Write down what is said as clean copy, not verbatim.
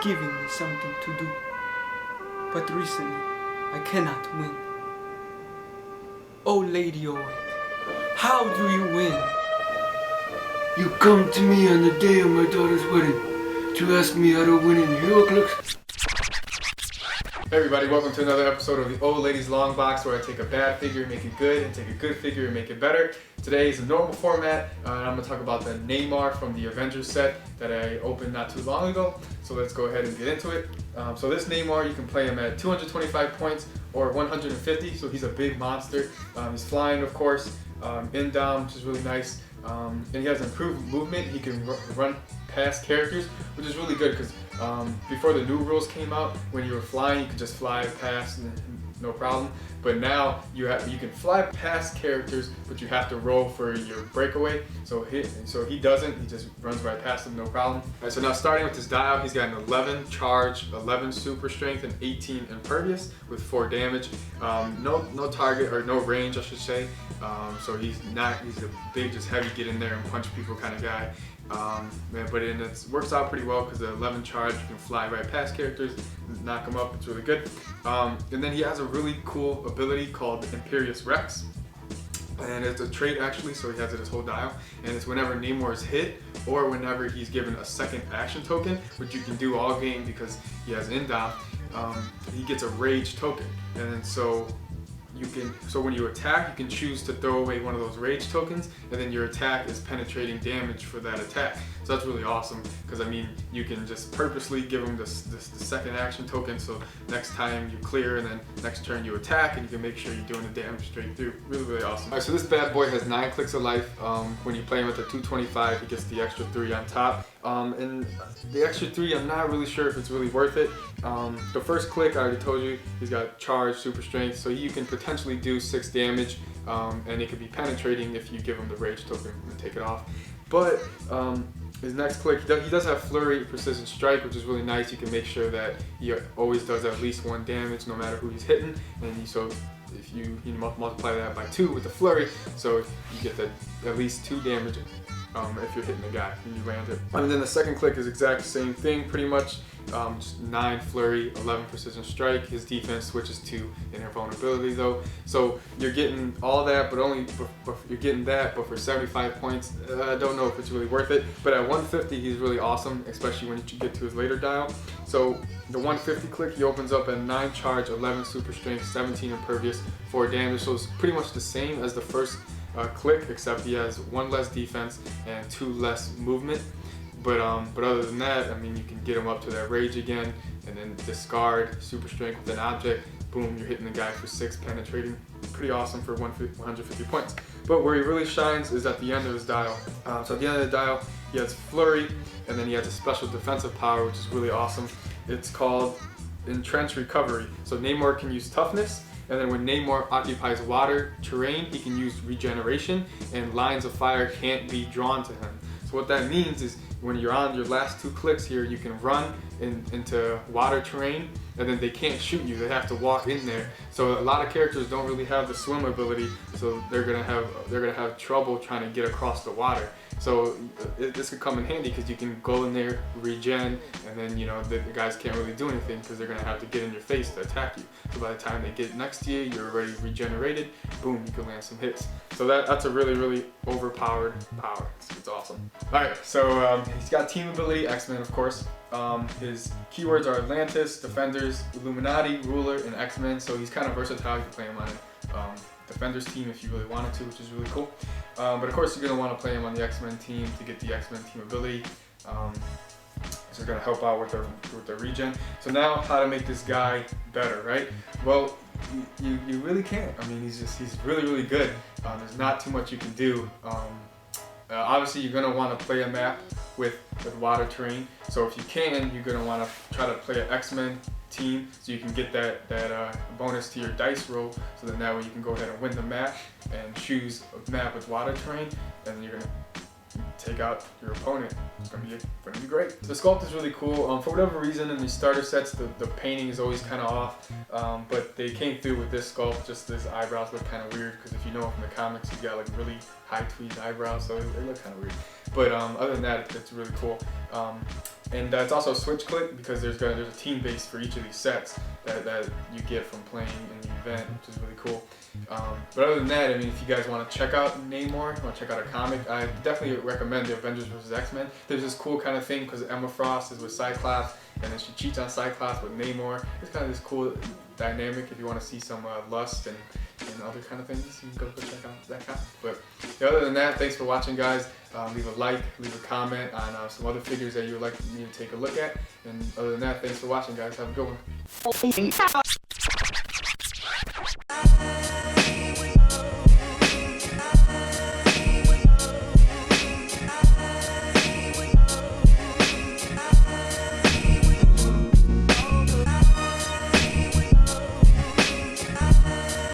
giving me something to do. But recently, I cannot win. Oh Lady Owen, how do you win? You come to me on the day of my daughter's wedding to ask me how to win in Heroclix. Hey everybody, welcome to another episode of the OldLadys LongBox, where I take a bad figure and make it good, and take a good figure and make it better. Today is a normal format, and I'm going to talk about the Namor from the Avengers set that I opened not too long ago. So let's go ahead and get into it. So this Namor, you can play him at 225 points or 150, so he's a big monster. He's flying, of course, in down, which is really nice. And he has improved movement. He can run past characters, which is really good because before the new rules came out, when you were flying, you could just fly past and no problem. But now you can fly past characters, but you have to roll for your breakaway. So he doesn't. He just runs right past them, no problem. All right, so now starting with this dial, he's got an 11 charge, 11 super strength, and 18 impervious with 4 damage. No target or no range, I should say. So he's a big, just heavy, get in there and punch people kind of guy. But it works out pretty well because the 11 charge, you can fly right past characters, knock them up. It's really good. And then he has a really cool ability called Imperious Rex, and it's a trait actually, so he has it his whole dial, and it's whenever Namor is hit or whenever he's given a second action token, which you can do all game because he has Indom. He gets a rage token, and then so when you attack, you can choose to throw away one of those rage tokens, and then your attack is penetrating damage for that attack. So that's really awesome because I mean you can just purposely give him the second action token, so next time you clear and then next turn you attack, and you can make sure you're doing the damage straight through. Really awesome. Alright, so this bad boy has 9 clicks of life. When you play him at the 225, he gets the extra 3 on top. And the extra 3, I'm not really sure if it's really worth it. The first click, I already told you, he's got charge, super strength, so you can potentially do 6 damage, and it could be penetrating if you give him the rage token and take it off. But his next click, he does have flurry, precision strike, which is really nice. You can make sure that he always does at least 1 damage no matter who he's hitting, and so if you multiply that by 2 with the flurry, so you get at least 2 damage if you're hitting the guy and you land it. And then the second click is exact same thing pretty much. Just 9 flurry, 11 precision strike. His defense switches to invulnerability though. So you're getting all that, but you're getting that, but for 75 points, I don't know if it's really worth it. But at 150, he's really awesome, especially when you get to his later dial. So the 150 click, he opens up at 9 charge, 11 super strength, 17 impervious, 4 damage. So it's pretty much the same as the first click, except he has 1 less defense and 2 less movement. But other than that, I mean, you can get him up to that rage again, and then discard super strength with an object. Boom, you're hitting the guy for 6 penetrating. Pretty awesome for 150 points. But where he really shines is at the end of his dial. So at the end of the dial, he has flurry, and then he has a special defensive power, which is really awesome. It's called Entrench Recovery. So Namor can use toughness. And then when Namor occupies water terrain, he can use regeneration, and lines of fire can't be drawn to him. So what that means is when you're on your last 2 clicks here, you can run into water terrain, and then they can't shoot you. They have to walk in there. So a lot of characters don't really have the swim ability, so they're gonna have trouble trying to get across the water. So this could come in handy because you can go in there, regen, and then the guys can't really do anything because they're gonna have to get in your face to attack you. So by the time they get next to you, you're already regenerated. Boom, you can land some hits. So that's a really overpowered power. It's awesome. All right, so he's got team ability, Xmen, of course. His keywords are Atlantis, Defenders, Illuminati, Ruler, and Xmen. So he's kind of versatile. You can play him on Defenders team if you really wanted to, which is really cool. But of course you're going to want to play him on the Xmen team to get the Xmen team ability. So it's going to help out with the regen. So now how to make this guy better, right? Well, you really can't. I mean, he's really good. There's not too much you can do. Obviously you're going to want to play a map with water terrain. So if you can, you're going to want to try to play an Xmen team so you can get that bonus to your dice roll, so then that way you can go ahead and win the map and choose a map with water terrain, and then you're gonna take out your opponent. It's gonna be great. The sculpt is really cool. For whatever reason in the starter sets, the painting is always kind of off, but they came through with this sculpt. Just his eyebrows look kind of weird because if you know from the comics, he's got like really high tweed eyebrows, so they look kind of weird. But other than that, it's really cool. And it's also a switch click because there's a team base for each of these sets that you get from playing in the event, which is really cool. But other than that, I mean, if you guys want to check out Namor, want to check out a comic, I definitely recommend the Avengers vs. X-Men. There's this cool kind of thing because Emma Frost is with Cyclops, and then she cheats on Cyclops with Namor. It's kind of this cool dynamic if you want to see some lust and other kind of things. You can go check out that comic. But other than that, thanks for watching, guys. Leave a like, leave a comment on some other figures that you would like me to take a look at. And other than that, thanks for watching, guys. Have a good one.